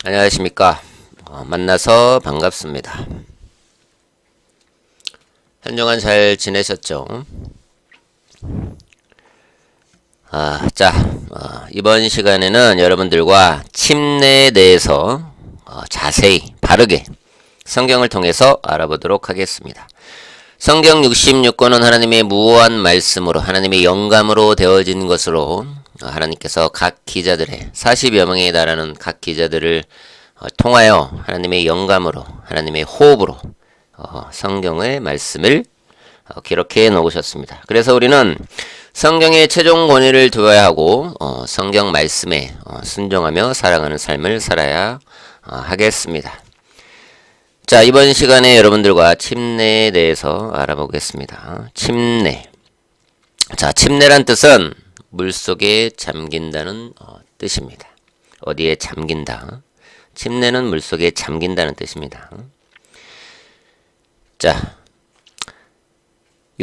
안녕하십니까. 만나서 반갑습니다. 한 주간 잘 지내셨죠? 이번 시간에는 여러분들과 침례에 대해서 자세히 바르게 성경을 통해서 알아보도록 하겠습니다. 성경 66권은 하나님의 무한 말씀으로 하나님의 영감으로 되어진 것으로 하나님께서 각 기자들의 40여 명에 달하는 각 기자들을 통하여 하나님의 영감으로 하나님의 호흡으로 성경의 말씀을 기록해 놓으셨습니다. 그래서 우리는 성경의 최종 권위를 두어야 하고 성경 말씀에 순종하며 살아가는 삶을 살아야 하겠습니다. 자, 이번 시간에 여러분들과 침례에 대해서 알아보겠습니다. 침례. 자, 침례란 뜻은 물속에 잠긴다는 뜻입니다. 어디에 잠긴다. 침례는 물속에 잠긴다는 뜻입니다. 자,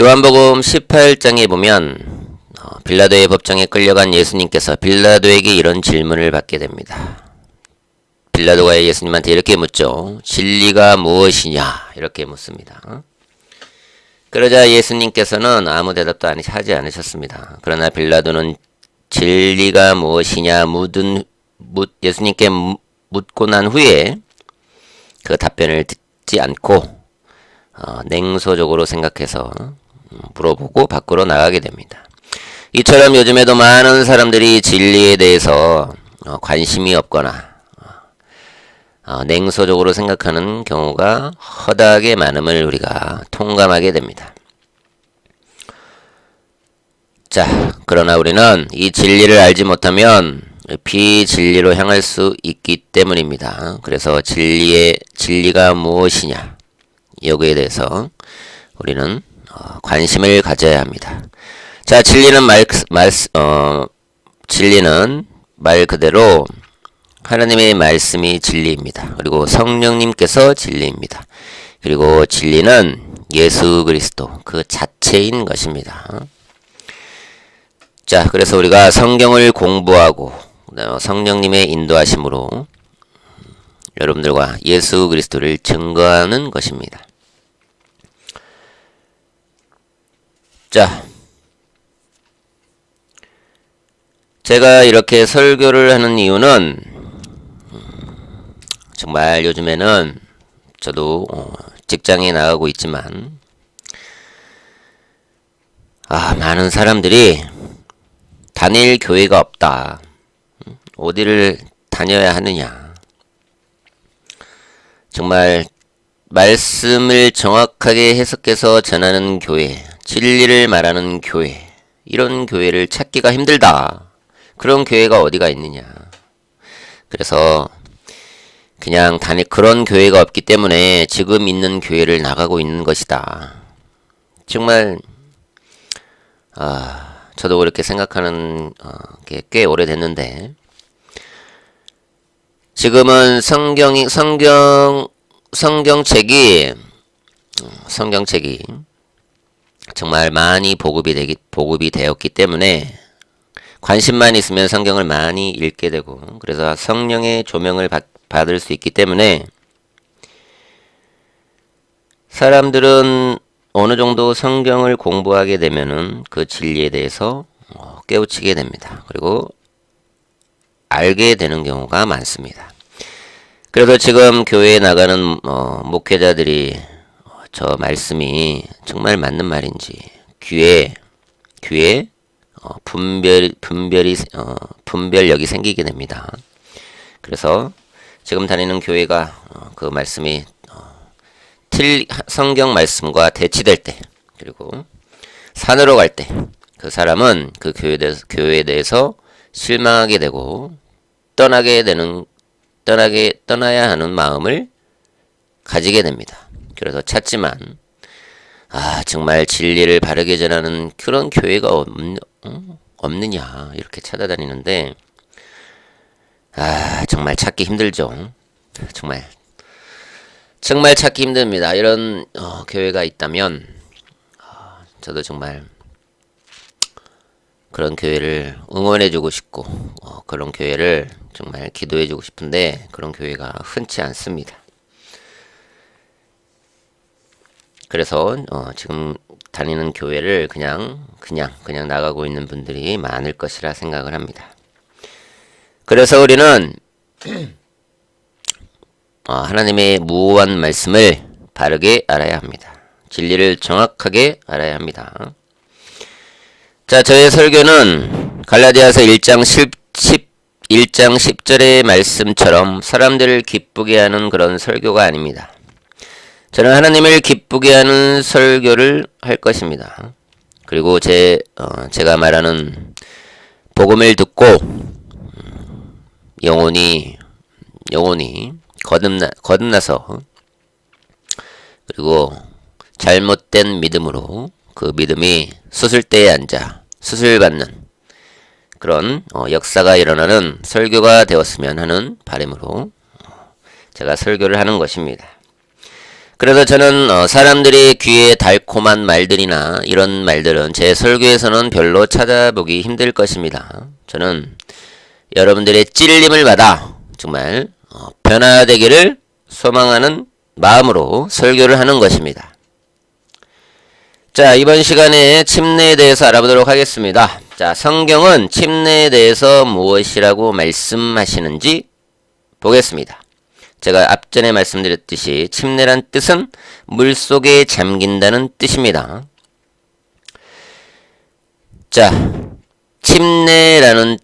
요한복음 18장에 보면 빌라도의 법정에 끌려간 예수님께서 빌라도에게 이런 질문을 받게 됩니다. 빌라도가 예수님한테 이렇게 묻죠. 진리가 무엇이냐? 이렇게 묻습니다. 그러자 예수님께서는 아무 대답도 하지 않으셨습니다. 그러나 빌라도는 진리가 무엇이냐 예수님께 묻고 난 후에 그 답변을 듣지 않고 냉소적으로 생각해서 물어보고 밖으로 나가게 됩니다. 이처럼 요즘에도 많은 사람들이 진리에 대해서 관심이 없거나 냉소적으로 생각하는 경우가 허다하게 많음을 우리가 통감하게 됩니다. 자, 그러나 우리는 이 진리를 알지 못하면 비진리로 향할 수 있기 때문입니다. 그래서 진리가 무엇이냐 여기에 대해서 우리는 관심을 가져야 합니다. 자, 진리는 말 그대로 하나님의 말씀이 진리입니다. 그리고 성령님께서 진리입니다. 그리고 진리는 예수 그리스도 그 자체인 것입니다. 자, 그래서 우리가 성경을 공부하고 성령님의 인도하심으로 여러분들과 예수 그리스도를 증거하는 것입니다. 자, 제가 이렇게 설교를 하는 이유는 정말 요즘에는 저도 직장에 나가고 있지만 많은 사람들이 다닐 교회가 없다. 어디를 다녀야 하느냐. 정말 말씀을 정확하게 해석해서 전하는 교회, 진리를 말하는 교회, 이런 교회를 찾기가 힘들다. 그런 교회가 어디가 있느냐. 그래서 그냥 그런 교회가 없기 때문에 지금 있는 교회를 나가고 있는 것이다. 정말 저도 그렇게 생각하는 게 꽤 오래됐는데 지금은 성경책이 정말 많이 보급이 되었기 때문에 관심만 있으면 성경을 많이 읽게 되고 그래서 성령의 조명을 받을 수 있기 때문에 사람들은 어느 정도 성경을 공부하게 되면은 그 진리에 대해서 깨우치게 됩니다. 그리고 알게 되는 경우가 많습니다. 그래서 지금 교회에 나가는 목회자들이 저 말씀이 정말 맞는 말인지 귀에 분별력이 생기게 됩니다. 그래서 지금 다니는 교회가 그 말씀이 성경 말씀과 대치될 때 그리고 산으로 갈 때 그 사람은 그 교회에 대해서 실망하게 되고 떠나야 하는 마음을 가지게 됩니다. 그래서 찾지만 정말 진리를 바르게 전하는 그런 교회가 없느냐 이렇게 찾아다니는데 정말 찾기 힘들죠. 정말 찾기 힘듭니다. 이런 교회가 있다면 저도 정말 그런 교회를 응원해주고 싶고 그런 교회를 정말 기도해주고 싶은데 그런 교회가 흔치 않습니다. 그래서 지금 다니는 교회를 그냥 나가고 있는 분들이 많을 것이라 생각을 합니다. 그래서 우리는 하나님의 무오한 말씀을 바르게 알아야 합니다. 진리를 정확하게 알아야 합니다. 자, 저의 설교는 갈라디아서 1장 10절의 말씀처럼 사람들을 기쁘게 하는 그런 설교가 아닙니다. 저는 하나님을 기쁘게 하는 설교를 할 것입니다. 그리고 제가 말하는 복음을 듣고 영혼이 거듭나서 그리고 잘못된 믿음으로 그 믿음이 수술대에 앉아 수술받는 그런 역사가 일어나는 설교가 되었으면 하는 바람으로 제가 설교를 하는 것입니다. 그래서 저는 사람들이 귀에 달콤한 말들이나 이런 말들은 제 설교에서는 별로 찾아보기 힘들 것입니다. 저는 여러분들의 찔림을 받아 정말 변화되기를 소망하는 마음으로 설교를 하는 것입니다. 자, 이번 시간에 침례에 대해서 알아보도록 하겠습니다. 자, 성경은 침례에 대해서 무엇이라고 말씀하시는지 보겠습니다. 제가 앞전에 말씀드렸듯이 침례란 뜻은 물속에 잠긴다는 뜻입니다. 자, 침례라는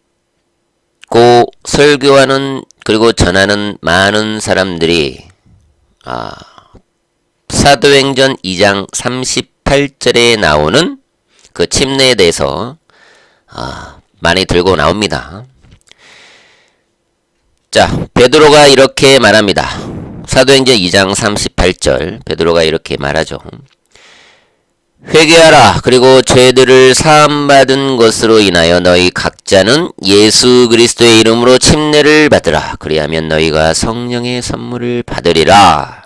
고 설교하는 그리고 전하는 많은 사람들이 사도행전 2장 38절에 나오는 그 침례에 대해서 많이 들고 나옵니다. 자, 베드로가 이렇게 말합니다. 사도행전 2장 38절 베드로가 이렇게 말하죠. 회개하라. 그리고 죄들을 사함받은 것으로 인하여 너희 각자는 예수 그리스도의 이름으로 침례를 받으라. 그리하면 너희가 성령의 선물을 받으리라.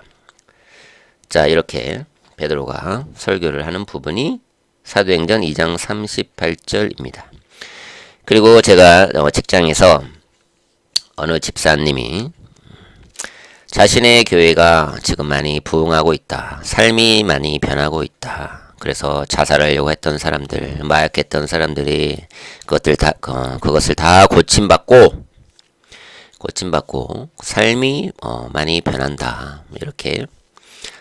자, 이렇게 베드로가 설교를 하는 부분이 사도행전 2장 38절입니다. 그리고 제가 직장에서 어느 집사님이 자신의 교회가 지금 많이 부흥하고 있다. 삶이 많이 변하고 있다. 그래서 자살하려고 했던 사람들, 마약했던 사람들이 그것을 다 고침받고 삶이 많이 변한다. 이렇게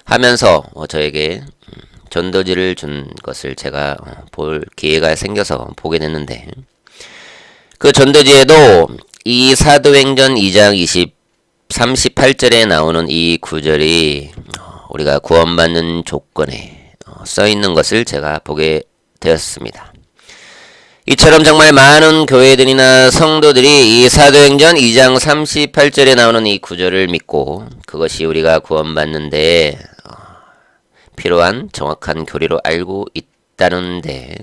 하면서 저에게 전도지를 준 것을 제가 볼 기회가 생겨서 보게 됐는데 그 전도지에도 이 사도행전 2장 38절에 나오는 이 구절이 우리가 구원받는 조건에 써있는 것을 제가 보게 되었습니다. 이처럼 정말 많은 교회들이나 성도들이 이 사도행전 2장 38절에 나오는 이 구절을 믿고 그것이 우리가 구원받는데 필요한 정확한 교리로 알고 있다는데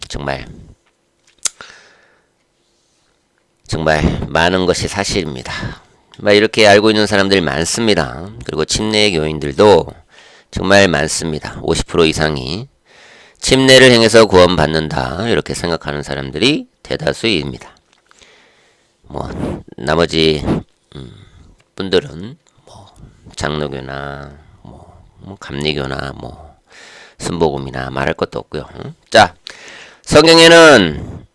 정말 많은 것이 사실입니다. 이렇게 알고 있는 사람들 많습니다. 그리고 침례 교인들도 정말 많습니다. 50% 이상이 침례를 행해서 구원받는다 이렇게 생각하는 사람들이 대다수입니다. 나머지 분들은 장로교나 감리교나 순복음이나 말할 것도 없고요. 자, 성경에는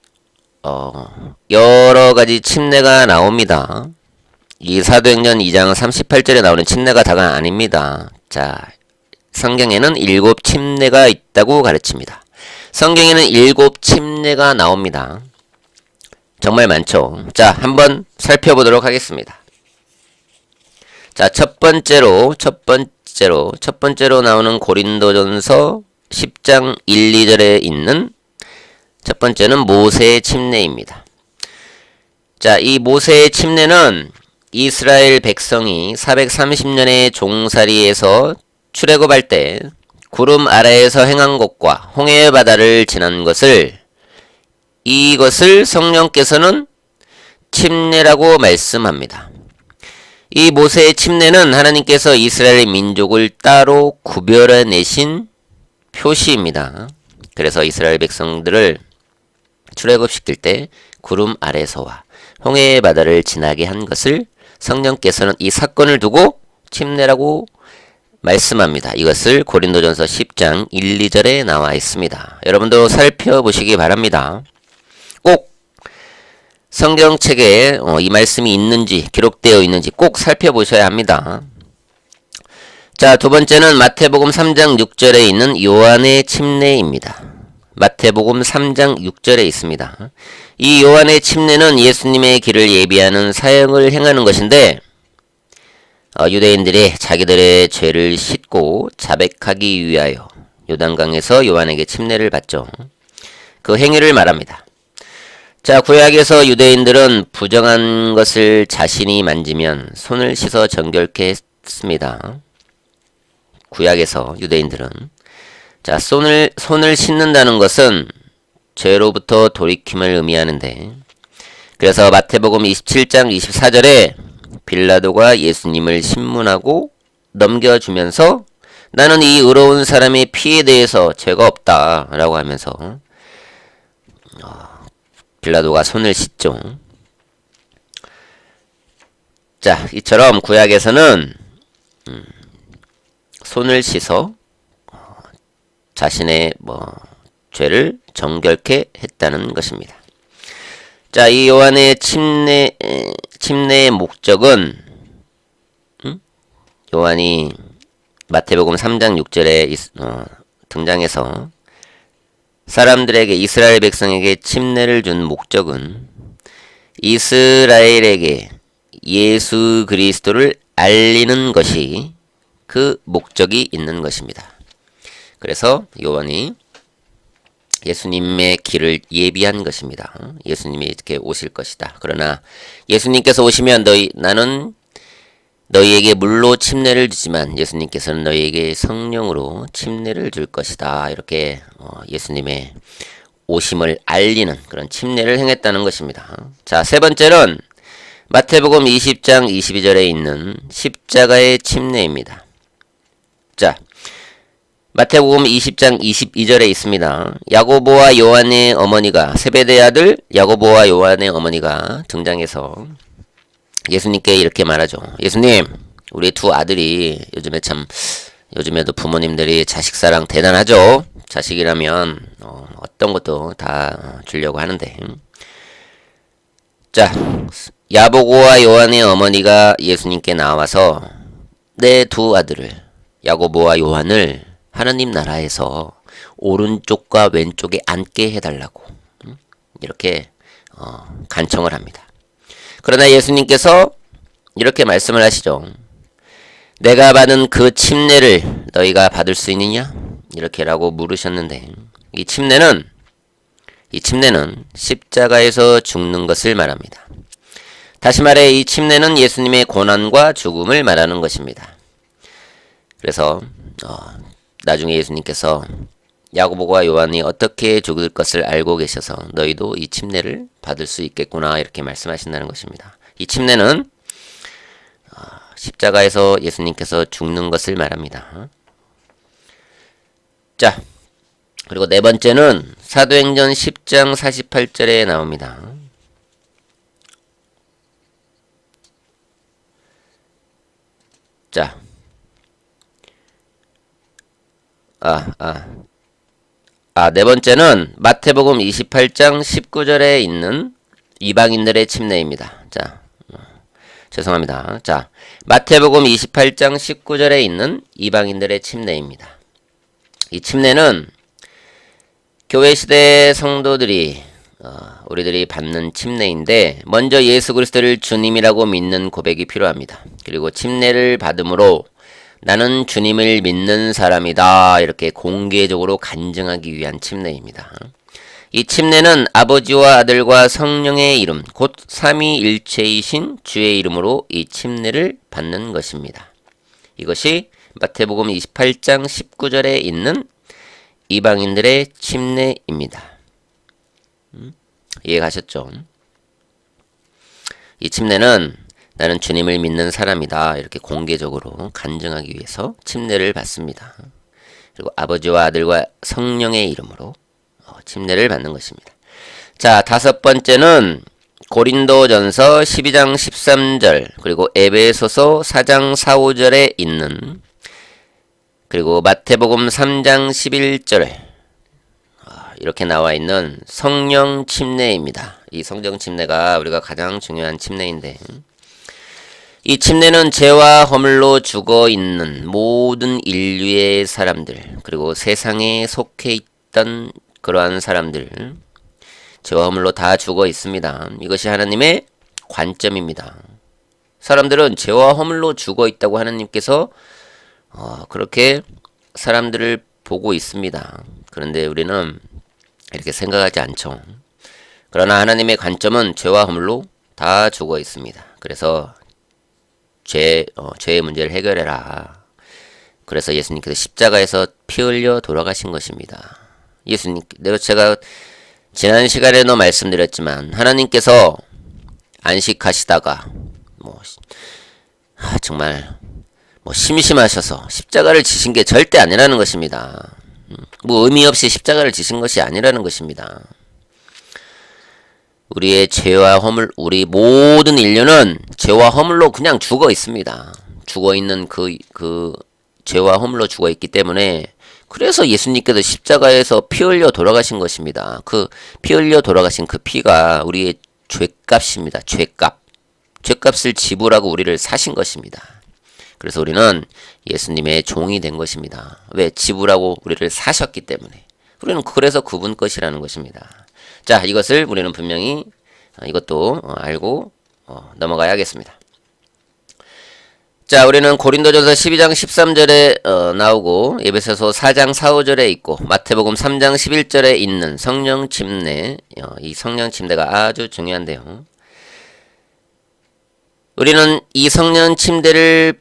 여러 가지 침례가 나옵니다. 이 사도행전 2장 38절에 나오는 침례가 다가 아닙니다. 자, 성경에는 7 침례가 있다고 가르칩니다. 성경에는 7 침례가 나옵니다. 정말 많죠. 자, 한번 살펴보도록 하겠습니다. 자, 첫 번째로 나오는 고린도전서 10장 1, 2절에 있는 첫 번째는 모세의 침례입니다. 자, 이 모세의 침례는 이스라엘 백성이 430년의 종살이에서 출애굽할 때 구름 아래에서 행한 것과 홍해 바다를 지난 것을 이것을 성령께서는 침례라고 말씀합니다. 이 모세의 침례는 하나님께서 이스라엘 민족을 따로 구별해 내신 표시입니다. 그래서 이스라엘 백성들을 출애굽시킬 때 구름 아래서와 홍해의 바다를 지나게 한 것을 성령께서는 이 사건을 두고 침례라고 말씀합니다. 이것을 고린도전서 10장 1, 2절에 나와 있습니다. 여러분도 살펴보시기 바랍니다. 꼭 성경책에 이 말씀이 있는지 기록되어 있는지 꼭 살펴보셔야 합니다. 자, 두 번째는 마태복음 3장 6절에 있는 요한의 침례입니다. 마태복음 3장 6절에 있습니다. 이 요한의 침례는 예수님의 길을 예비하는 사역을 행하는 것인데 유대인들이 자기들의 죄를 씻고 자백하기 위하여 요단강에서 요한에게 침례를 받죠. 그 행위를 말합니다. 자, 구약에서 유대인들은 부정한 것을 자신이 만지면 손을 씻어 정결케 했습니다. 구약에서 유대인들은 자, 손을 씻는다는 것은 죄로부터 돌이킴을 의미하는데, 그래서 마태복음 27장 24절에 빌라도가 예수님을 신문하고 넘겨주면서 나는 이 의로운 사람의 피에 대해서 죄가 없다 라고 하면서 빌라도가 손을 씻죠. 자, 이처럼 구약에서는 손을 씻어 자신의 죄를 정결케 했다는 것입니다. 자, 이 요한의 침례의 목적은 요한이 마태복음 3장 6절에 등장해서 사람들에게 이스라엘 백성에게 침례를 준 목적은 이스라엘에게 예수 그리스도를 알리는 것이 그 목적이 있는 것입니다. 그래서 요한이 예수님의 길을 예비한 것입니다. 예수님이 이렇게 오실 것이다. 그러나 예수님께서 오시면 나는 너희에게 물로 침례를 주지만 예수님께서는 너희에게 성령으로 침례를 줄 것이다. 이렇게 예수님의 오심을 알리는 그런 침례를 행했다는 것입니다. 자, 세 번째는 마태복음 20장 22절에 있는 십자가의 침례입니다. 자, 마태복음 20장 22절에 있습니다. 야고보와 요한의 어머니가, 세베대의 아들 야고보와 요한의 어머니가 등장해서 예수님께 이렇게 말하죠. 예수님, 우리 두 아들이 요즘에도 부모님들이 자식 사랑 대단하죠. 자식이라면 어떤 것도 다 주려고 하는데, 자, 야고보와 요한의 어머니가 예수님께 나와서 내 두 아들을, 야고보와 요한을 하느님 나라에서 오른쪽과 왼쪽에 앉게 해달라고 이렇게 간청을 합니다. 그러나 예수님께서 이렇게 말씀을 하시죠. 내가 받은 그 침례를 너희가 받을 수 있느냐? 이렇게라고 물으셨는데, 이 침례는 십자가에서 죽는 것을 말합니다. 다시 말해 이 침례는 예수님의 고난과 죽음을 말하는 것입니다. 그래서 나중에 예수님께서 야고보와 요한이 어떻게 죽을 것을 알고 계셔서 너희도 이 침례를 받을 수 있겠구나 이렇게 말씀하신다는 것입니다. 이 침례는 십자가에서 예수님께서 죽는 것을 말합니다. 자, 그리고 네 번째는 사도행전 10장 48절에 나옵니다. 자, 네 번째는 마태복음 28장 19절에 있는 이방인들의 침례입니다. 자, 죄송합니다. 자, 마태복음 28장 19절에 있는 이방인들의 침례입니다. 이 침례는 교회 시대 성도들이 우리들이 받는 침례인데, 먼저 예수 그리스도를 주님이라고 믿는 고백이 필요합니다. 그리고 침례를 받음으로 나는 주님을 믿는 사람이다 이렇게 공개적으로 간증하기 위한 침례입니다. 이 침례는 아버지와 아들과 성령의 이름, 곧 삼위일체이신 주의 이름으로 이 침례를 받는 것입니다. 이것이 마태복음 28장 19절에 있는 이방인들의 침례입니다. 이해가셨죠? 이 침례는 나는 주님을 믿는 사람이다 이렇게 공개적으로 간증하기 위해서 침례를 받습니다. 그리고 아버지와 아들과 성령의 이름으로 침례를 받는 것입니다. 자, 다섯 번째는 고린도전서 12장 13절 그리고 에베소서 4장 4, 5절에 있는 그리고 마태복음 3장 11절에 이렇게 나와 있는 성령 침례입니다. 이 성령 침례가 우리가 가장 중요한 침례인데 이 침례는 죄와 허물로 죽어 있는 모든 인류의 사람들 그리고 세상에 속해 있던 그러한 사람들 죄와 허물로 다 죽어 있습니다. 이것이 하나님의 관점입니다. 사람들은 죄와 허물로 죽어 있다고 하나님께서 그렇게 사람들을 보고 있습니다. 그런데 우리는 이렇게 생각하지 않죠. 그러나 하나님의 관점은 죄와 허물로 다 죽어 있습니다. 그래서 죄의 문제를 해결해라. 그래서 예수님께서 십자가에서 피 흘려 돌아가신 것입니다. 제가 지난 시간에도 말씀드렸지만 하나님께서 안식하시다가 정말 심심하셔서 십자가를 지신 게 절대 아니라는 것입니다. 의미 없이 십자가를 지신 것이 아니라는 것입니다. 우리의 죄와 허물, 우리 모든 인류는 죄와 허물로 그냥 죽어 있습니다. 죽어 있는 그 죄와 허물로 죽어 있기 때문에 그래서 예수님께서 십자가에서 피 흘려 돌아가신 것입니다. 그 피 흘려 돌아가신 그 피가 우리의 죄값입니다. 죄값을 지불하고 우리를 사신 것입니다. 그래서 우리는 예수님의 종이 된 것입니다. 왜? 지불하고 우리를 사셨기 때문에. 우리는 그래서 그분 것이라는 것입니다. 자, 이것을 우리는 분명히 이것도 알고 넘어가야겠습니다. 자, 우리는 고린도전서 12장 13절에 나오고 에베소서 4장 4, 5절에 있고 마태복음 3장 11절에 있는 성령 침례, 이 성령 침례가 아주 중요한데요. 우리는 이 성령 침례를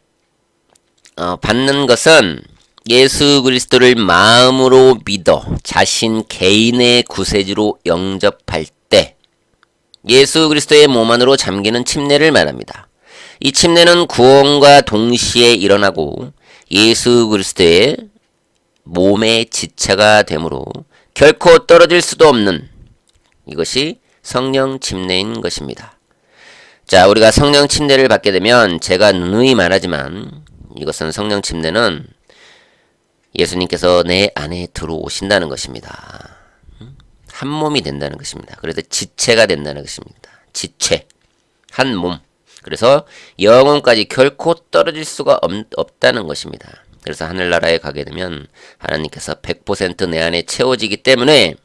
받는 것은 예수 그리스도를 마음으로 믿어 자신 개인의 구세주로 영접할 때 예수 그리스도의 몸 안으로 잠기는 침례를 말합니다. 이 침례는 구원과 동시에 일어나고 예수 그리스도의 몸의 지체가 되므로 결코 떨어질 수도 없는 이것이 성령 침례인 것입니다. 자, 우리가 성령 침례를 받게 되면 제가 누누이 말하지만 이것은 성령 침례는 예수님께서 내 안에 들어오신다는 것입니다. 한 몸이 된다는 것입니다. 그래서 지체가 된다는 것입니다. 지체, 한 몸. 그래서 영혼까지 결코 떨어질 수가 없다는 것입니다. 그래서 하늘나라에 가게 되면 하나님께서 100% 내 안에 채워지기 때문에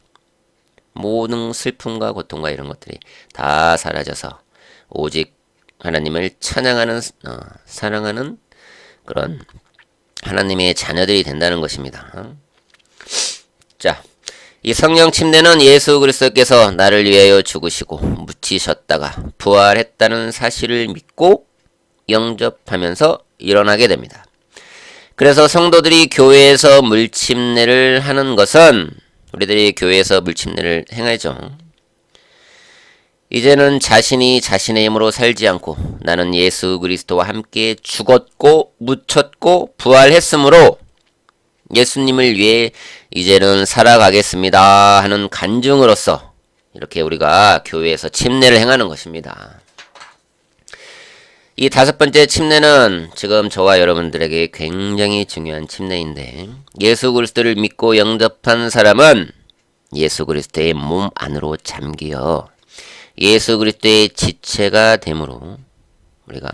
모든 슬픔과 고통과 이런 것들이 다 사라져서 오직 하나님을 찬양하는 사랑하는 그런 하나님의 자녀들이 된다는 것입니다. 자, 이 성령 침례는 예수 그리스도께서 나를 위하여 죽으시고 묻히셨다가 부활했다는 사실을 믿고 영접하면서 일어나게 됩니다. 그래서 성도들이 교회에서 물침례를 하는 것은 우리들이 교회에서 물침례를 행하죠. 이제는 자신이 자신의 힘으로 살지 않고 나는 예수 그리스도와 함께 죽었고 묻혔고 부활했으므로 예수님을 위해 이제는 살아가겠습니다 하는 간증으로서 이렇게 우리가 교회에서 침례를 행하는 것입니다. 이 다섯 번째 침례는 지금 저와 여러분들에게 굉장히 중요한 침례인데 예수 그리스도를 믿고 영접한 사람은 예수 그리스도의 몸 안으로 잠기어 예수 그리스도의 지체가 되므로 우리가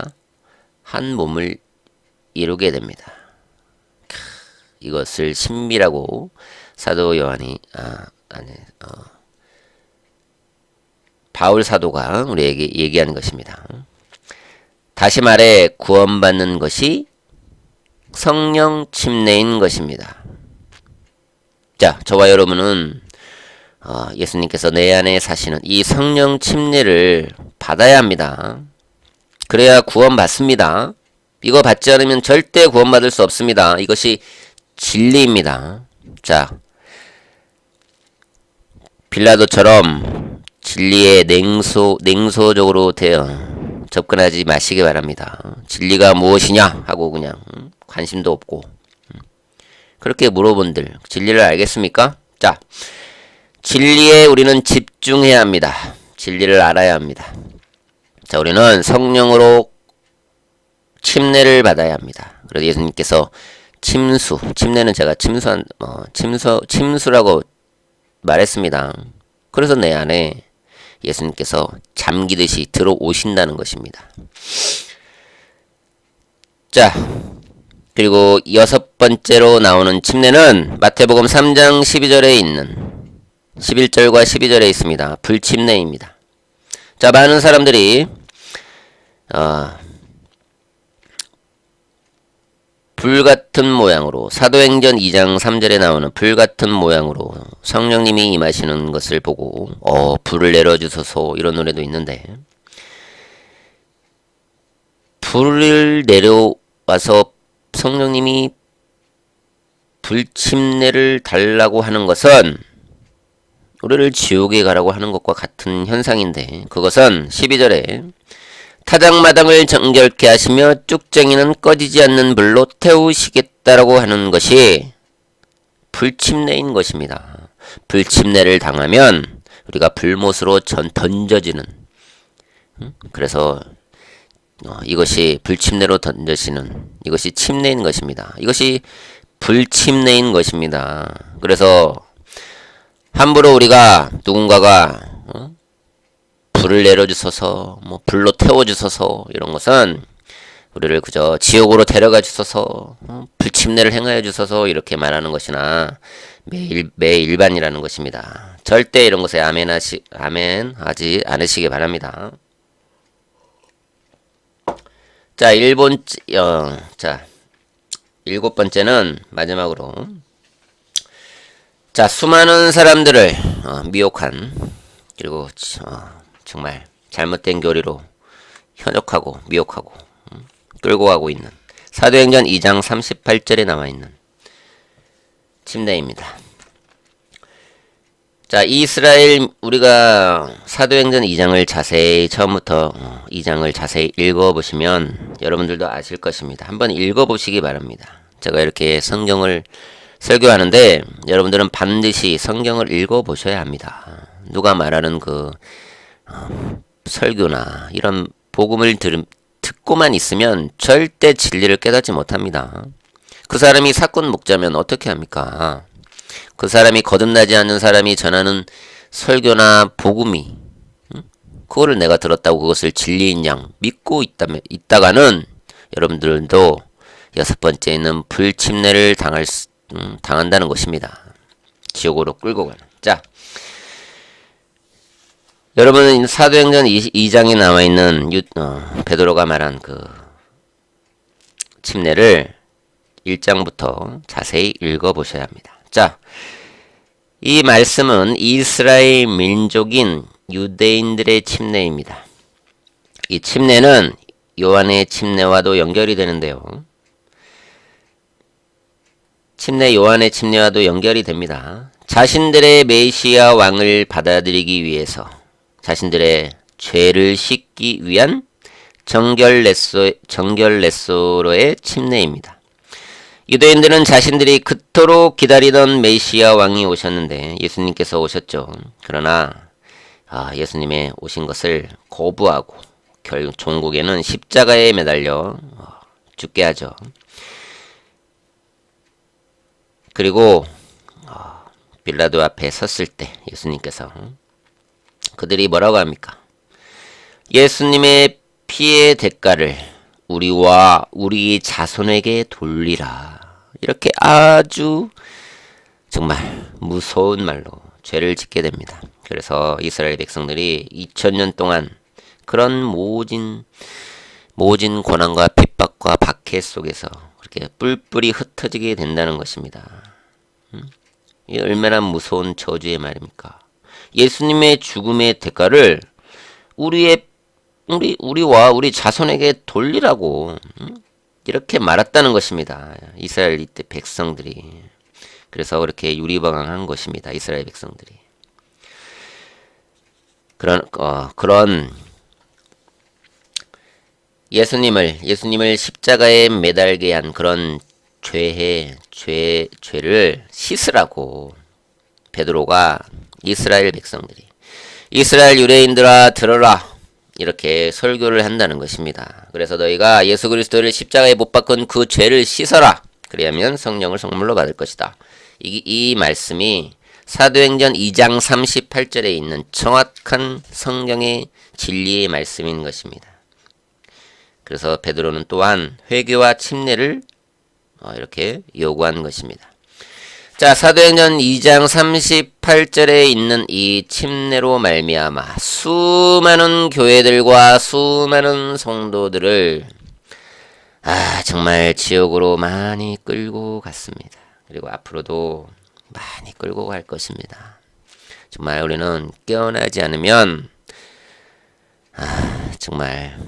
한 몸을 이루게 됩니다. 이것을 신비라고 사도 요한이 바울 사도가 우리에게 얘기하는 것입니다. 다시 말해 구원받는 것이 성령 침례인 것입니다. 자, 저와 여러분은 예수님께서 내 안에 사시는 이 성령 침례를 받아야 합니다. 그래야 구원받습니다. 이거 받지 않으면 절대 구원받을 수 없습니다. 이것이 진리입니다. 자, 빌라도처럼 진리에 냉소적으로 접근하지 마시기 바랍니다. 진리가 무엇이냐 하고 그냥 관심도 없고 그렇게 물어본들 진리를 알겠습니까? 자, 진리에 우리는 집중해야 합니다. 진리를 알아야 합니다. 자, 우리는 성령으로 침례를 받아야 합니다. 그래서 예수님께서 침례는 제가 침수라고 말했습니다. 그래서 내 안에 예수님께서 잠기듯이 들어오신다는 것입니다. 자, 그리고 여섯 번째로 나오는 침례는 마태복음 3장 12절에 있는 11절과 12절에 있습니다. 불침례입니다. 자, 많은 사람들이 불같은 모양으로 사도행전 2장 3절에 나오는 불같은 모양으로 성령님이 임하시는 것을 보고 불을 내려주소서 이런 노래도 있는데, 불을 내려와서 성령님이 불침례를 달라고 하는 것은 우리를 지옥에 가라고 하는 것과 같은 현상인데, 그것은 12절에 타작마당을 정결케 하시며 쭉쟁이는 꺼지지 않는 불로 태우시겠다라고 하는 것이 불침례인 것입니다. 불침례를 당하면 우리가 불못으로 던져지는, 그래서 이것이 불침례로 던져지는, 이것이 침례인 것입니다. 이것이 불침례인 것입니다. 그래서 함부로 우리가 누군가가 불을 내려주소서, 불로 태워주소서 이런 것은 우리를 그저 지옥으로 데려가 주소서, 불침례를 행하여 주소서 이렇게 말하는 것이나 매일반이라는 것입니다. 절대 이런 것에 아멘 하지 않으시기 바랍니다. 자, 일곱 번째는 마지막으로, 자, 수많은 사람들을 미혹한, 그리고 정말 잘못된 교리로 현혹하고 미혹하고 끌고 가고 있는 사도행전 2장 38절에 나와 있는 침례입니다. 자, 우리가 사도행전 2장을 자세히 처음부터 2장을 자세히 읽어보시면 여러분들도 아실 것입니다. 한번 읽어보시기 바랍니다. 제가 이렇게 성경을 설교하는데 여러분들은 반드시 성경을 읽어보셔야 합니다. 누가 말하는 설교나 이런 복음을 듣고만 있으면 절대 진리를 깨닫지 못합니다. 그 사람이 사꾼 목자면 어떻게 합니까? 그 사람이 거듭나지 않는 사람이 전하는 설교나 복음이, 그거를 내가 들었다고 그것을 진리인 양 믿고 있다가는 여러분들도 여섯 번째는 불침례를 당한다는 것입니다. 지옥으로 끌고 가는. 자, 여러분은 사도행전 2장에 나와 있는 베드로가 말한 그 침례를 1장부터 자세히 읽어보셔야 합니다. 자, 이 말씀은 이스라엘 민족인 유대인들의 침례입니다. 이 침례는 요한의 침례와도 연결이 되는데요. 요한의 침례와도 연결이 됩니다. 자신들의 메시아 왕을 받아들이기 위해서 자신들의 죄를 씻기 위한 정결레소로의 침례입니다. 유대인들은 자신들이 그토록 기다리던 메시아 왕이 오셨는데 예수님께서 오셨죠. 그러나 예수님의 오신 것을 거부하고 결국 종국에는 십자가에 매달려 죽게 하죠. 그리고 빌라도 앞에 섰을 때 예수님께서 그들이 뭐라고 합니까? 예수님의 피의 대가를 우리와 우리 자손에게 돌리라. 이렇게 아주 정말 무서운 말로 죄를 짓게 됩니다. 그래서 이스라엘 백성들이 2000년 동안 그런 모진 고난과 핍박과 박해 속에서 그렇게 뿔뿔이 흩어지게 된다는 것입니다. 이 얼마나 무서운 저주의 말입니까? 예수님의 죽음의 대가를 우리와 우리 자손에게 돌리라고 이렇게 말했다는 것입니다. 이스라엘 이때 백성들이. 그래서 그렇게 유리방황한 것입니다. 이스라엘 백성들이. 그런 예수님을 십자가에 매달게 한 그런 죄를 씻으라고 베드로가 이스라엘 백성들이 이스라엘 유대인들아 들어라 이렇게 설교를 한다는 것입니다. 그래서 너희가 예수 그리스도를 십자가에 못 박은 그 죄를 씻어라. 그리하면 성령을 선물로 받을 것이다. 이 말씀이 사도행전 2장 38절에 있는 정확한 성경의 진리의 말씀인 것입니다. 그래서 베드로는 또한 회개와 침례를 이렇게 요구한 것입니다. 자, 사도행전 2장 38절에 있는 이 침례로 말미암아 수많은 교회들과 수많은 성도들을 정말 지옥으로 많이 끌고 갔습니다. 그리고 앞으로도 많이 끌고 갈 것입니다. 정말 우리는 깨어나지 않으면 정말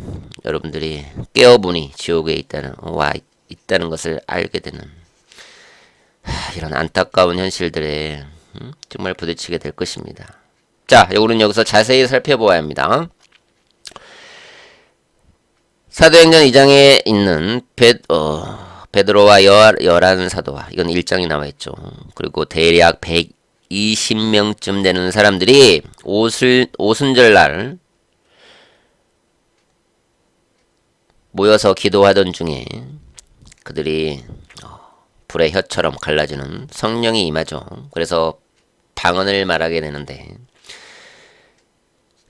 여러분들이 깨어보니 지옥에 있다는 것을 알게 되는 이런 안타까운 현실들에 정말 부딪히게 될 것입니다. 자, 우리는 여기서 자세히 살펴보아야 합니다. 사도행전 2장에 있는 베드로와 열한 사도와 이건 1장에 나와있죠. 그리고 대략 120명쯤 되는 사람들이 오순절날 모여서 기도하던 중에 그들이 불의 혀처럼 갈라지는 성령이 임하죠. 그래서 방언을 말하게 되는데,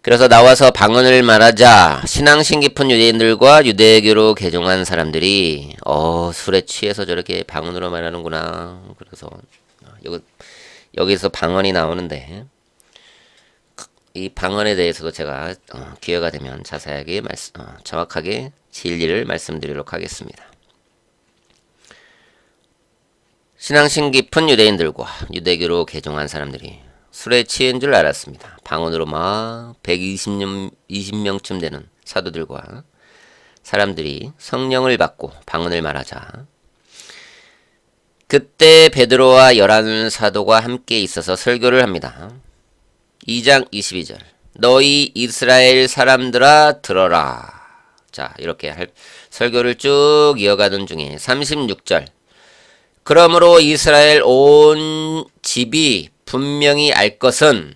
그래서 나와서 방언을 말하자 신앙심 깊은 유대인들과 유대교로 개종한 사람들이 술에 취해서 저렇게 방언으로 말하는구나. 그래서 여기서 방언이 나오는데 이 방언에 대해서도 제가 기회가 되면 자세하게 정확하게 진리를 말씀드리도록 하겠습니다. 신앙심 깊은 유대인들과 유대교로 개종한 사람들이 술에 취한 줄 알았습니다. 방언으로 막 120명쯤 되는 사도들과 사람들이 성령을 받고 방언을 말하자 그때 베드로와 열한 사도가 함께 있어서 설교를 합니다. 2장 22절 너희 이스라엘 사람들아 들어라. 자, 이렇게 설교를 쭉 이어가던 중에 36절 그러므로 이스라엘 온 집이 분명히 알 것은,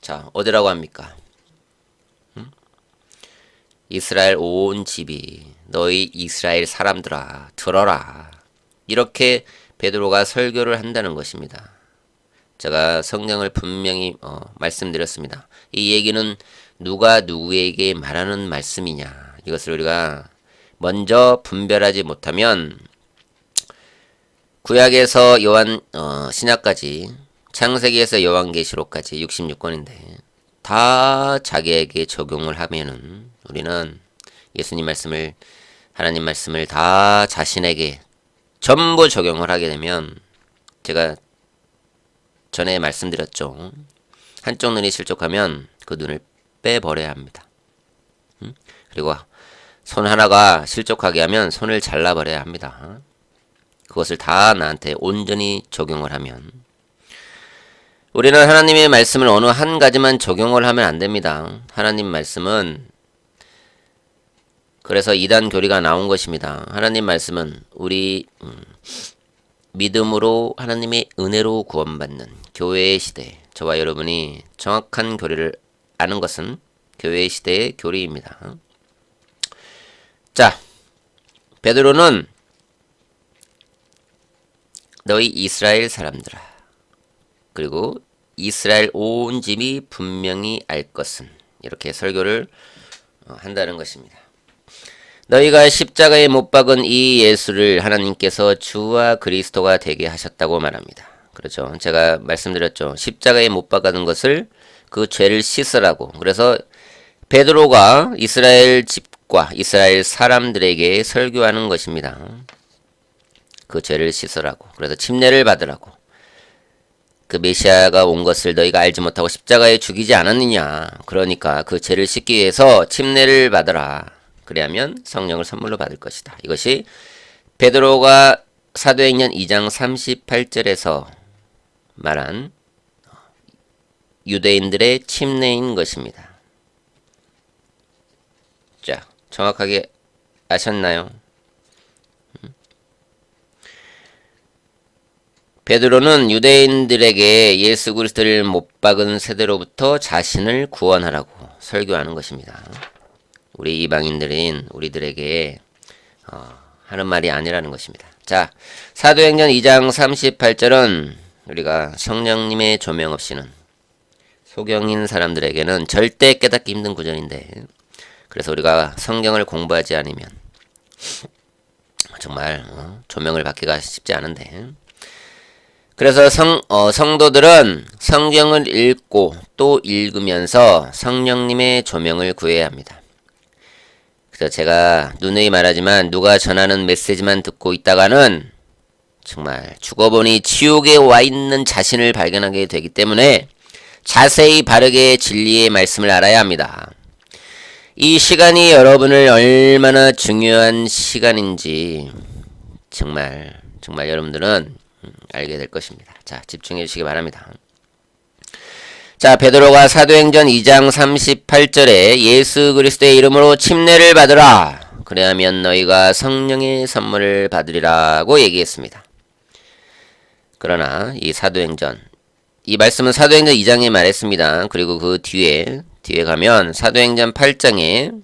자, 어디라고 합니까? 이스라엘 온 집이 너희 이스라엘 사람들아 들어라. 이렇게 베드로가 설교를 한다는 것입니다. 제가 성경을 분명히 말씀드렸습니다. 이 얘기는 누가 누구에게 말하는 말씀이냐, 이것을 우리가 먼저 분별하지 못하면 구약에서 신약까지 창세기에서 요한계시록까지 66권인데 다 자기에게 적용을 하면은 우리는 예수님 말씀을, 하나님 말씀을 다 자신에게 전부 적용을 하게 되면, 제가 전에 말씀드렸죠. 한쪽 눈이 실족하면 그 눈을 빼버려야 합니다. 그리고 손 하나가 실족하게 하면 손을 잘라버려야 합니다. 그것을 다 나한테 온전히 적용을 하면, 우리는 하나님의 말씀을 어느 한 가지만 적용을 하면 안 됩니다. 하나님 말씀은, 그래서 이단 교리가 나온 것입니다. 하나님 말씀은 우리 믿음으로 하나님의 은혜로 구원받는 교회의 시대, 저와 여러분이 정확한 교리를 아는 것은 교회의 시대의 교리입니다. 자, 베드로는 너희 이스라엘 사람들아, 그리고 이스라엘 온 집이 분명히 알 것은, 이렇게 설교를 한다는 것입니다. 너희가 십자가에 못 박은 이 예수를 하나님께서 주와 그리스도가 되게 하셨다고 말합니다. 그렇죠. 제가 말씀드렸죠. 십자가에 못 박은 것을, 그 죄를 씻으라고. 그래서 베드로가 이스라엘 집과 이스라엘 사람들에게 설교하는 것입니다. 그 죄를 씻으라고. 그래서 침례를 받으라고. 그 메시아가 온 것을 너희가 알지 못하고 십자가에 죽이지 않았느냐. 그러니까 그 죄를 씻기 위해서 침례를 받으라. 그래야면 성령을 선물로 받을 것이다. 이것이 베드로가 사도행전 2장 38절에서 말한 유대인들의 침례인 것입니다. 자, 정확하게 아셨나요? 베드로는 유대인들에게 예수 그리스도를 못 박은 세대로부터 자신을 구원하라고 설교하는 것입니다. 우리 이방인들인 우리들에게 하는 말이 아니라는 것입니다. 자, 사도행전 2장 38절은 우리가 성령님의 조명 없이는 소경인 사람들에게는 절대 깨닫기 힘든 구절인데, 그래서 우리가 성경을 공부하지 않으면 정말 조명을 받기가 쉽지 않은데, 그래서 성도들은 성경을 읽고 또 읽으면서 성령님의 조명을 구해야 합니다. 그래서 제가 누누이 말하지만 누가 전하는 메시지만 듣고 있다가는 정말 죽어보니 지옥에 와 있는 자신을 발견하게 되기 때문에 자세히 바르게 진리의 말씀을 알아야 합니다. 이 시간이 여러분을 얼마나 중요한 시간인지 정말 여러분들은 알게 될 것입니다. 자, 집중해 주시기 바랍니다. 자, 베드로가 사도행전 2장 38절에 예수 그리스도의 이름으로 침례를 받으라. 그래야면 너희가 성령의 선물을 받으리라고 얘기했습니다. 그러나 이 말씀은 사도행전 2장에 말했습니다. 그리고 그 뒤에 가면 사도행전 8장에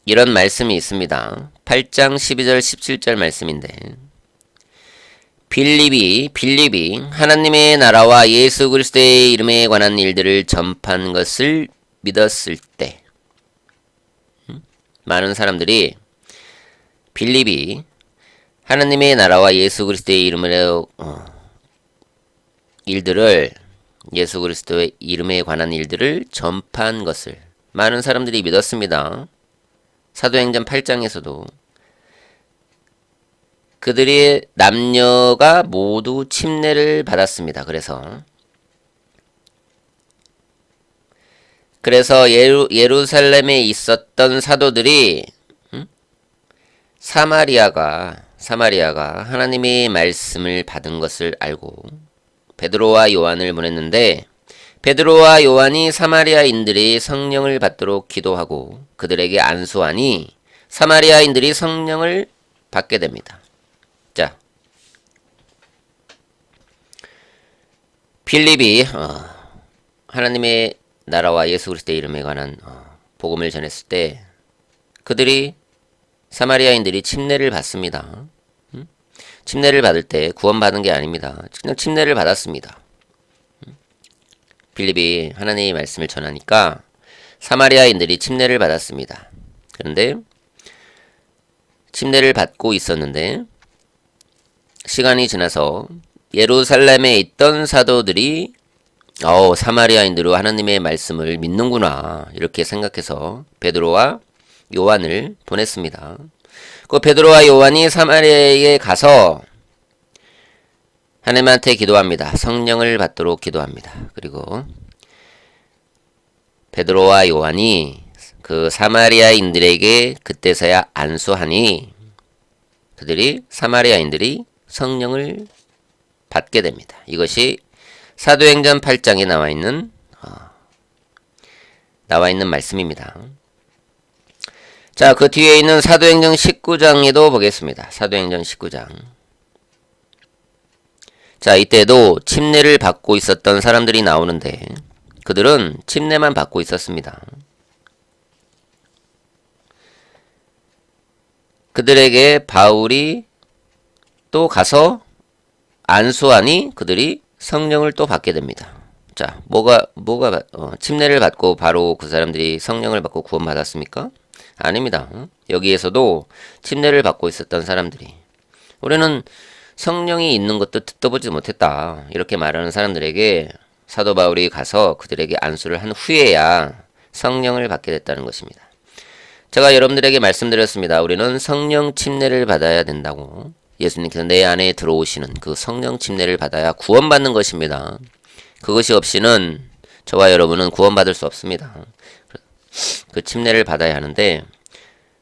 이런 말씀이 있습니다. 8장 12절 17절 말씀인데, 빌립이 하나님의 나라와 예수 그리스도의 이름에 관한 일들을 전파한 것을 믿었을 때, 많은 사람들이 빌립이 하나님의 나라와 예수 그리스도의 이름으로 예수 그리스도의 이름에 관한 일들을 전파한 것을 많은 사람들이 믿었습니다. 사도행전 8장에서도 그들의 남녀가 모두 침례를 받았습니다. 그래서 예루살렘에 있었던 사도들이 사마리아가 하나님의 말씀을 받은 것을 알고 베드로와 요한을 보냈는데, 베드로와 요한이 사마리아인들이 성령을 받도록 기도하고 그들에게 안수하니 사마리아인들이 성령을 받게 됩니다. 자, 빌립이 하나님의 나라와 예수 그리스도의 이름에 관한 복음을 전했을 때 사마리아인들이 침례를 받습니다. 침례를 받을 때 구원받은 게 아닙니다. 그냥 침례를 받았습니다. 빌립이 하나님의 말씀을 전하니까 사마리아인들이 침례를 받았습니다. 그런데 침례를 받고 있었는데 시간이 지나서 예루살렘에 있던 사도들이 사마리아인들로 하나님의 말씀을 믿는구나 이렇게 생각해서 베드로와 요한을 보냈습니다. 그 베드로와 요한이 사마리아에 가서 하나님한테 기도합니다. 성령을 받도록 기도합니다. 그리고 베드로와 요한이 그 사마리아인들에게 그때서야 안수하니 사마리아인들이 성령을 받게 됩니다. 이것이 사도행전 8장에 나와 있는 말씀입니다. 자, 그 뒤에 있는 사도행전 19장에도 보겠습니다. 사도행전 19장. 자, 이때도 침례를 받고 있었던 사람들이 나오는데 그들은 침례만 받고 있었습니다. 그들에게 바울이 또 가서 안수하니 그들이 성령을 또 받게 됩니다. 자, 침례를 받고 바로 그 사람들이 성령을 받고 구원받았습니까? 아닙니다. 여기에서도 침례를 받고 있었던 사람들이 우리는 성령이 있는 것도 듣도 보지 못했다 이렇게 말하는 사람들에게 사도 바울이 가서 그들에게 안수를 한 후에야 성령을 받게 됐다는 것입니다. 제가 여러분들에게 말씀드렸습니다. 우리는 성령 침례를 받아야 된다고. 예수님께서 내 안에 들어오시는 그 성령 침례를 받아야 구원받는 것입니다. 그것이 없이는 저와 여러분은 구원받을 수 없습니다. 그 침례를 받아야 하는데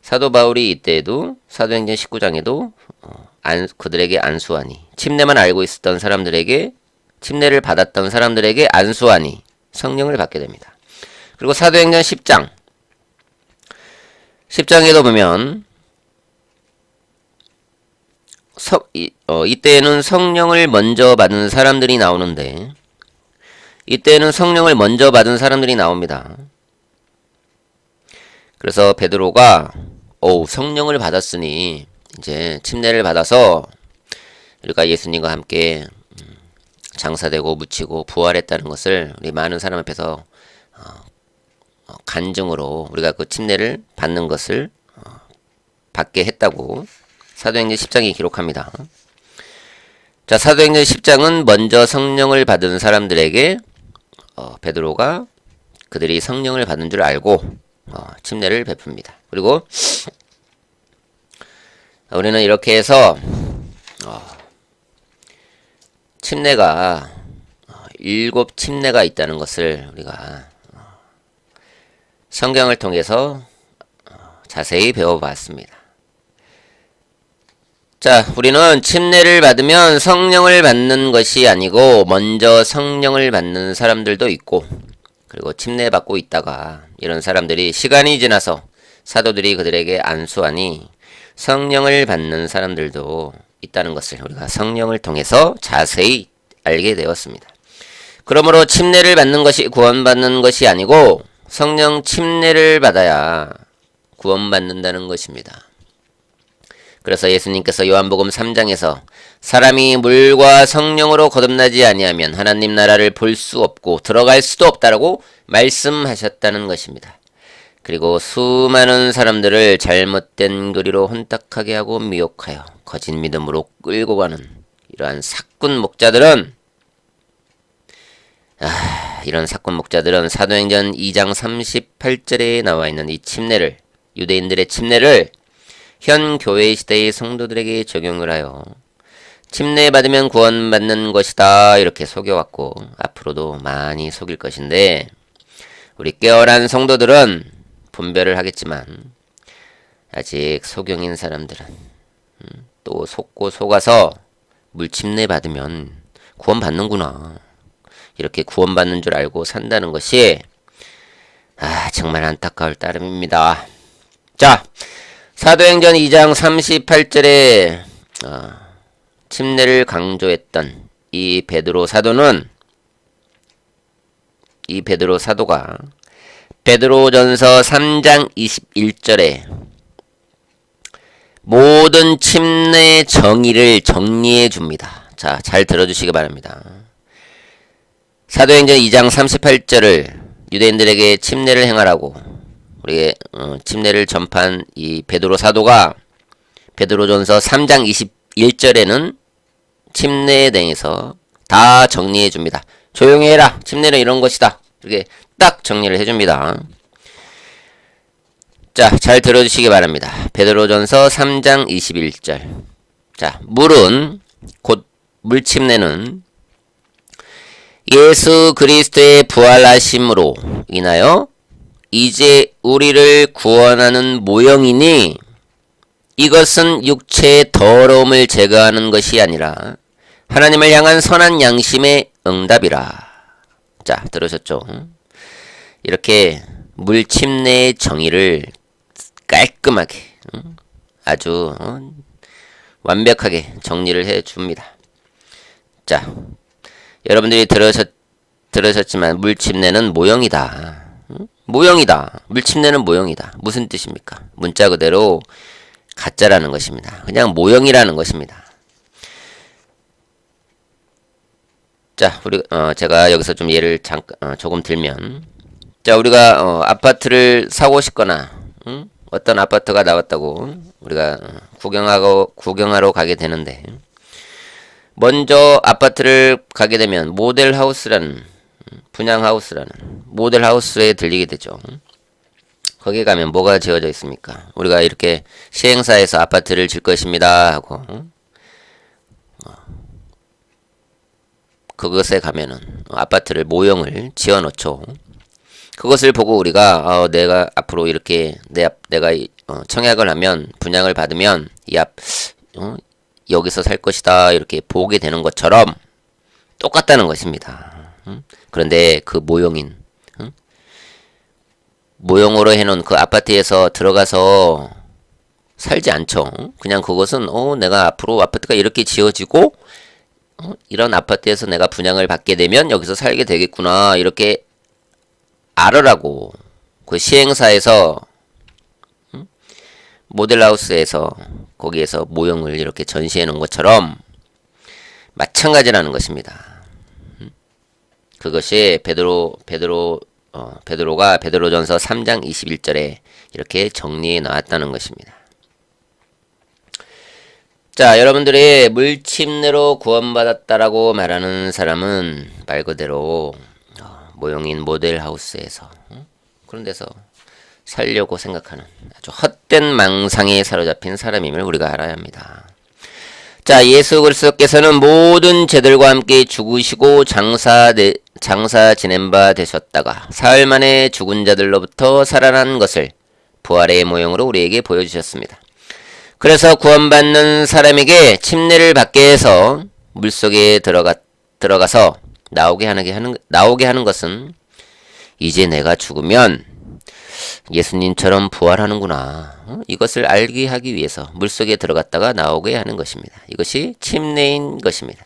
사도 바울이 이때에도 사도행전 19장에도 그들에게 안수하니 침례만 알고 있었던 사람들에게 침례를 받았던 사람들에게 안수하니 성령을 받게 됩니다. 그리고 사도행전 10장에도 보면 이때는 성령을 먼저 받은 사람들이 나오는데, 이때는 성령을 먼저 받은 사람들이 나옵니다. 그래서 베드로가 성령을 받았으니 이제 침례를 받아서 우리가 예수님과 함께 장사되고 묻히고 부활했다는 것을 우리 많은 사람 앞에서 간증으로 우리가 그 침례를 받는 것을 받게 했다고 사도행전 10장이 기록합니다. 자, 사도행전 10장은 먼저 성령을 받은 사람들에게 베드로가 그들이 성령을 받은 줄 알고 침례를 베풉니다. 그리고 우리는 이렇게 해서 침례가 7 침례가 있다는 것을 우리가 성경을 통해서 자세히 배워봤습니다. 자, 우리는 침례를 받으면 성령을 받는 것이 아니고 먼저 성령을 받는 사람들도 있고, 그리고 침례 받고 있다가 이런 사람들이 시간이 지나서 사도들이 그들에게 안수하니 성령을 받는 사람들도 있다는 것을 우리가 성령을 통해서 자세히 알게 되었습니다. 그러므로 침례를 받는 것이 구원받는 것이 아니고 성령 침례를 받아야 구원받는다는 것입니다. 그래서 예수님께서 요한복음 3장에서 사람이 물과 성령으로 거듭나지 아니하면 하나님 나라를 볼 수 없고 들어갈 수도 없다라고 말씀하셨다는 것입니다. 그리고 수많은 사람들을 잘못된 교리로 혼탁하게 하고 미혹하여 거짓 믿음으로 끌고 가는 이러한 사꾼 목자들은 이런 사꾼 목자들은 사도행전 2장 38절에 나와 있는 이 침례를, 유대인들의 침례를 현 교회 시대의 성도들에게 적용을 하여 침례 받으면 구원받는 것이다 이렇게 속여왔고 앞으로도 많이 속일 것인데, 우리 깨어난 성도들은 분별을 하겠지만 아직 소경인 사람들은 또 속고 속아서 물침례 받으면 구원받는구나 이렇게 구원받는 줄 알고 산다는 것이 정말 안타까울 따름입니다. 자, 사도행전 2장 38절에 침례를 강조했던 이 베드로 사도가 베드로전서 3장 21절에 모든 침례의 정의를 정리해 줍니다. 자, 잘 들어주시기 바랍니다. 사도행전 2장 38절을 유대인들에게 침례를 행하라고 우리의 침례를 전파한 이 베드로 사도가 베드로전서 3장 21절에는 침례에 대해서 다 정리해 줍니다. 조용히 해라. 침례는 이런 것이다. 이렇게 딱 정리를 해줍니다. 자, 잘 들어주시기 바랍니다. 베드로전서 3장 21절. 자, 물은 곧 물침례는 예수 그리스도의 부활하심으로 인하여 이제 우리를 구원하는 모형이니 이것은 육체의 더러움을 제거하는 것이 아니라 하나님을 향한 선한 양심의 응답이라. 자, 들으셨죠? 이렇게 물침례의 정의를 깔끔하게 아주 완벽하게 정리를 해줍니다. 자, 여러분들이 들으셨지만 물침례는 모형이다. 모형이다. 물침례는 모형이다. 무슨 뜻입니까? 문자 그대로 가짜라는 것입니다. 그냥 모형이라는 것입니다. 자, 제가 여기서 좀 예를 조금 들면, 자, 우리가 아파트를 사고 싶거나 어떤 아파트가 나왔다고 우리가 구경하러 가게 되는데, 먼저 아파트를 가게 되면 모델하우스라는 분양하우스라는 모델하우스에 들리게 되죠. 거기 가면 뭐가 지어져 있습니까? 우리가 이렇게 시행사에서 아파트를 질 것입니다 하고 그것에 가면은 아파트를 모형을 지어 놓죠. 그것을 보고 우리가 내가 앞으로 이렇게 내가 청약을 하면 분양을 받으면 여기서 살 것이다 이렇게 보게 되는 것처럼 똑같다는 것입니다. 그런데 그 모형으로 해놓은 그 아파트에서 들어가서 살지 않죠. 그냥 그것은 내가 앞으로 아파트가 이렇게 지어지고 이런 아파트에서 내가 분양을 받게 되면 여기서 살게 되겠구나 이렇게 알으라고 그 시행사에서 모델하우스에서 거기에서 모형을 이렇게 전시해 놓은 것처럼 마찬가지라는 것입니다. 그것이 베드로가 베드로전서 3장 21절에 이렇게 정리해 놨다는 것입니다. 자, 여러분들이 물침내로 구원받았다라고 말하는 사람은 말 그대로 모형인 모델하우스에서 그런 데서 살려고 생각하는 아주 헛된 망상에 사로잡힌 사람임을 우리가 알아야 합니다. 자, 예수 그리스도께서는 모든 죄들과 함께 죽으시고 장사 지낸 바 되셨다가 사흘 만에 죽은 자들로부터 살아난 것을 부활의 모형으로 우리에게 보여주셨습니다. 그래서 구원받는 사람에게 침례를 받게 해서 물속에 들어가서 나오게 하는 것은 이제 내가 죽으면 예수님처럼 부활하는구나. 이것을 알게 하기 위해서 물속에 들어갔다가 나오게 하는 것입니다. 이것이 침례인 것입니다.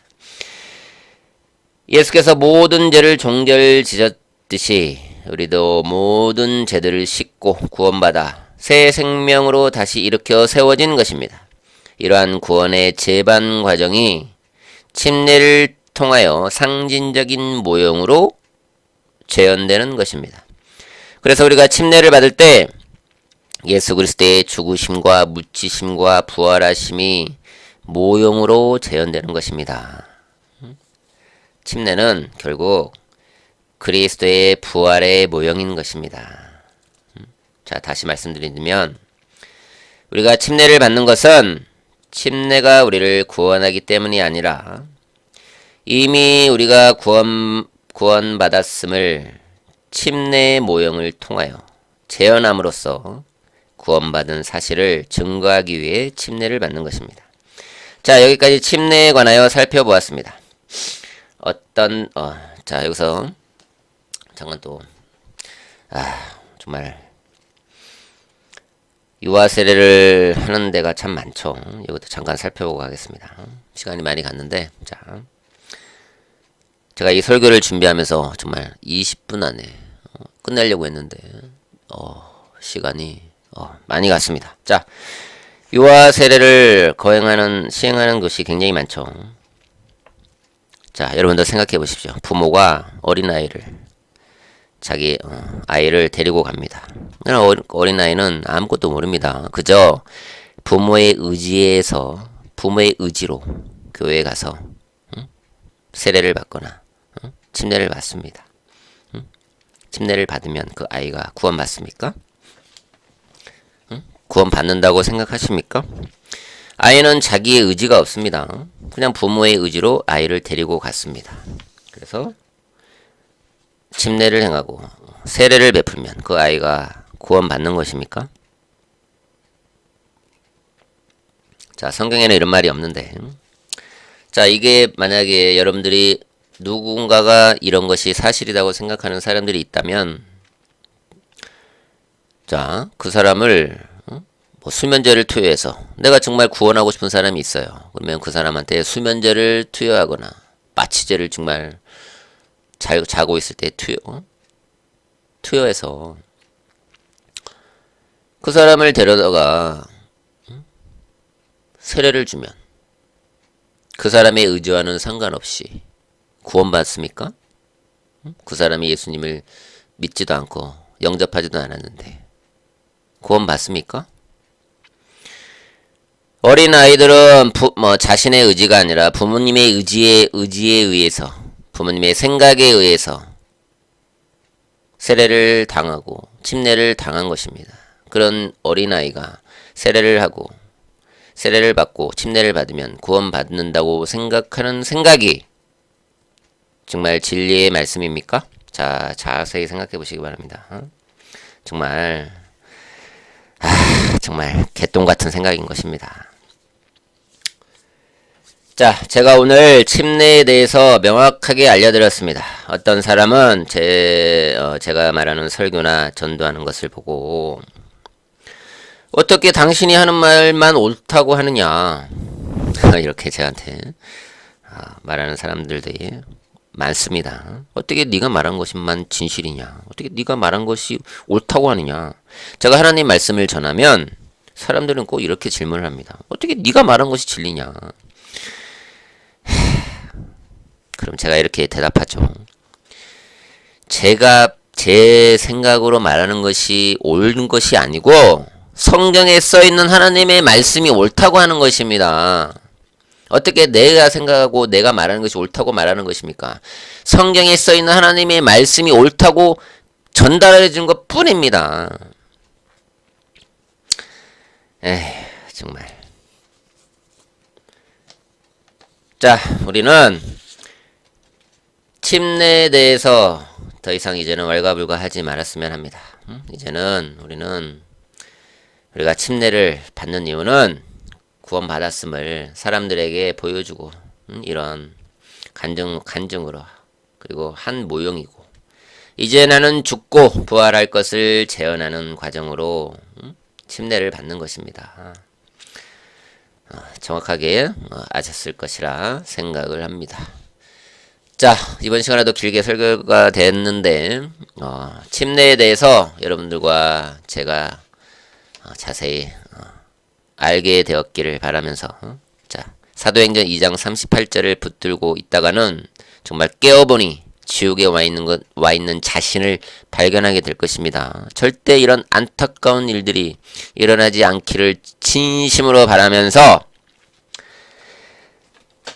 예수께서 모든 죄를 종결지셨듯이 우리도 모든 죄들을 씻고 구원받아 새 생명으로 다시 일으켜 세워진 것입니다. 이러한 구원의 재반 과정이 침례를 통하여 상징적인 모형으로 재현되는 것입니다. 그래서 우리가 침례를 받을 때 예수 그리스도의 죽으심과 묻히심과 부활하심이 모형으로 재현되는 것입니다. 침례는 결국 그리스도의 부활의 모형인 것입니다. 자, 다시 말씀드리면 우리가 침례를 받는 것은 침례가 우리를 구원하기 때문이 아니라 이미 우리가 구원받았음을 침례의 모형을 통하여 재현함으로써 구원받은 사실을 증거하기 위해 침례를 받는 것입니다. 자, 여기까지 침례에 관하여 살펴보았습니다. 자, 여기서 잠깐 또 정말 유아 세례를 하는 데가 참 많죠. 이것도 잠깐 살펴보고 가겠습니다. 시간이 많이 갔는데, 자, 제가 이 설교를 준비하면서 정말 20분 안에 끝내려고 했는데 시간이 많이 갔습니다. 자, 유아 세례를 시행하는 것이 굉장히 많죠. 자, 여러분들 생각해 보십시오. 부모가 어린아이를 자기 아이를 데리고 갑니다. 어린아이는 아무것도 모릅니다. 그저 부모의 의지로 교회에 가서 세례를 받거나 침례를 받습니다. 침례를 받으면 그 아이가 구원받습니까? 구원받는다고 생각하십니까? 아이는 자기의 의지가 없습니다. 그냥 부모의 의지로 아이를 데리고 갔습니다. 그래서 침례를 행하고 세례를 베풀면 그 아이가 구원받는 것입니까? 자, 성경에는 이런 말이 없는데, 자, 이게 만약에 여러분들이 누군가가 이런 것이 사실이라고 생각하는 사람들이 있다면, 자, 그 사람을 수면제를 투여해서 내가 정말 구원하고 싶은 사람이 있어요. 그러면 그 사람한테 수면제를 투여하거나 마취제를 정말 자고 있을 때 투여해서 그 사람을 데려다가 세례를 주면 그 사람의 의지와는 상관없이 구원받습니까? 그 사람이 예수님을 믿지도 않고 영접하지도 않았는데 구원받습니까? 어린 아이들은 자신의 의지가 아니라 부모님의 의지에 의해서, 부모님의 생각에 의해서 세례를 당하고 침례를 당한 것입니다. 그런 어린 아이가 세례를 받고 침례를 받으면 구원받는다고 생각하는 생각이 정말 진리의 말씀입니까? 자, 자세히 생각해 보시기 바랍니다. 정말 개똥 같은 생각인 것입니다. 자, 제가 오늘 침례에 대해서 명확하게 알려드렸습니다. 어떤 사람은 제가 말하는 설교나 전도하는 것을 보고 어떻게 당신이 하는 말만 옳다고 하느냐. 이렇게 저한테 말하는 사람들이 많습니다. 어떻게 네가 말한 것만 진실이냐. 어떻게 네가 말한 것이 옳다고 하느냐. 제가 하나님 말씀을 전하면 사람들은 꼭 이렇게 질문을 합니다. 어떻게 네가 말한 것이 진리냐. 그럼 제가 이렇게 대답하죠. 제가 제 생각으로 말하는 것이 옳은 것이 아니고 성경에 써있는 하나님의 말씀이 옳다고 하는 것입니다. 어떻게 내가 생각하고 내가 말하는 것이 옳다고 말하는 것입니까? 성경에 써있는 하나님의 말씀이 옳다고 전달해 준 것 뿐입니다. 에휴, 정말. 자, 우리는 침례에 대해서 더 이상 이제는 왈가불가하지 말았으면 합니다. 이제는 우리가 침례를 받는 이유는 구원받았음을 사람들에게 보여주고 이런 간증으로 그리고 한 모형이고 이제 나는 죽고 부활할 것을 재현하는 과정으로 침례를 받는 것입니다. 정확하게 아셨을 것이라 생각을 합니다. 자, 이번 시간에도 길게 설교가 됐는데 침례에 대해서 여러분들과 제가 자세히 알게 되었기를 바라면서 자, 사도행전 2장 38절을 붙들고 있다가는 정말 깨어보니 지옥에 와 있는 자신을 발견하게 될 것입니다. 절대 이런 안타까운 일들이 일어나지 않기를 진심으로 바라면서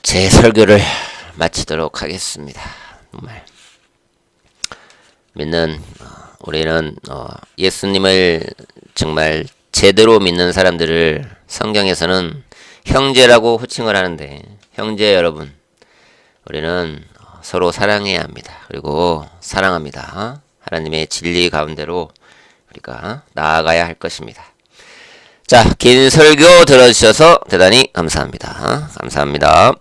제 설교를 마치도록 하겠습니다. 정말 우리는 예수님을 정말 제대로 믿는 사람들을 성경에서는 형제라고 호칭을 하는데, 형제 여러분, 우리는 서로 사랑해야 합니다. 그리고 사랑합니다. 하나님의 진리 가운데로 우리가 나아가야 할 것입니다. 자, 긴 설교 들어주셔서 대단히 감사합니다. 감사합니다.